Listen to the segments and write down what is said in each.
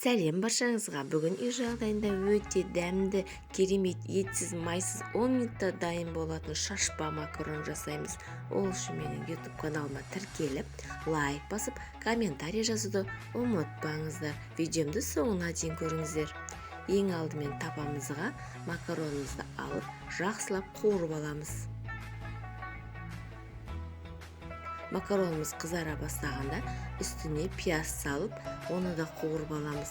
Сәлем баршаңызға. Бүгін үй жағдайында өте дәмді, керемет, етсіз, майсыз 10 минутта дайын болатын шашпа макарон жасаймыз. Ол үшін менің YouTube каналыма тіркеліп, лайк басып, комментарий жазуды ұмытпаңыздар. Видеомды соңына дейін көріңіздер. Ең алдымен тапамызға макаронымызды алып, жақсылап қуырып аламыз. Макаронымыз қызара бастағанда үстіне пияз салып, оны да қуырып аламыз.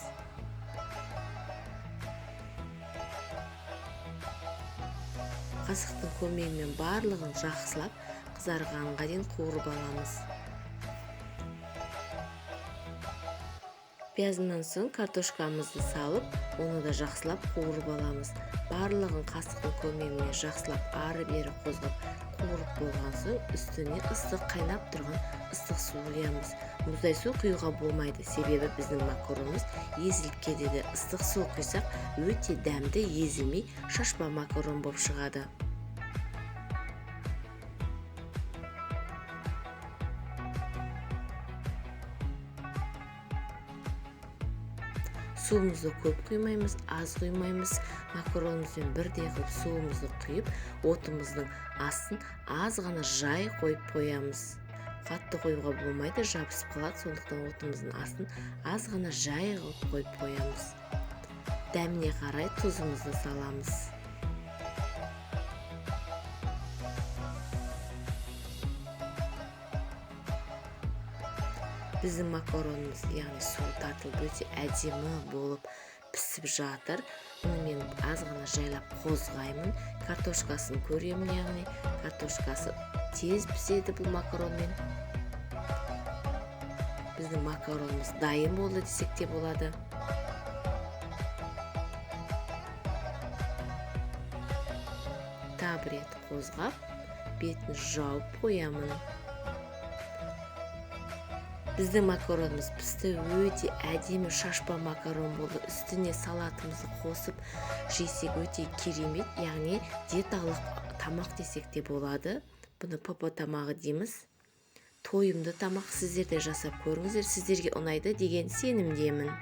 Қасықтың көмегімен барлығын жақсылап, қызарғанға дейін қуырып аламыз. Пияздан соң картошкамызды салып, оны да жақсылап қуырып аламыз. Барлығын қасықтың көмегімен жақсылап ары-бері қозғап қуырып болған соң үстіне ыстық қайнап тұрған ыстық су құямыз. Мұздай су құюға болмайды, себебі біздің макаронымыз езіліп кетеді. Ыстық су құйсақ өте дәмді, езілмей шашпа макарон болып шығады. Суымызды көп құймаймыз, аз құймаймыз. Макаронымызбен бірдей қылып суымызды құйып, отымыздың астын аз ғана жай қойып қоямыз. Қатты қоюға болмайды, жабысып қалады, сондықтан отымыздың астын аз ғана жай қылып қойып қоямыз. Дәміне қарай тұзымызды саламыз. Біздің макаронымыз, яғни су тартылып өте әдемі болып пісіп жатыр. Оны мен аз ғана жайлап қозғаймын. Картошкасын көремін, яғни картошкасы тез піседі бұл макаронмен. Біздің макаронымыз дайын болды десек те болады. Тағы бір рет қозғап, бетін жауып қоямын. Біздің макаронымыз пісті, өте әдемі шашпа макарон болды. Үстіне салатымызды қосып жесек өте керемет, яғни диеталық тамақ десек те болады. Бұны папа тамағы дейміз. Тойымды тамақ, сіздер де жасап көріңіздер, сіздерге ұнайды деген сенімдемін.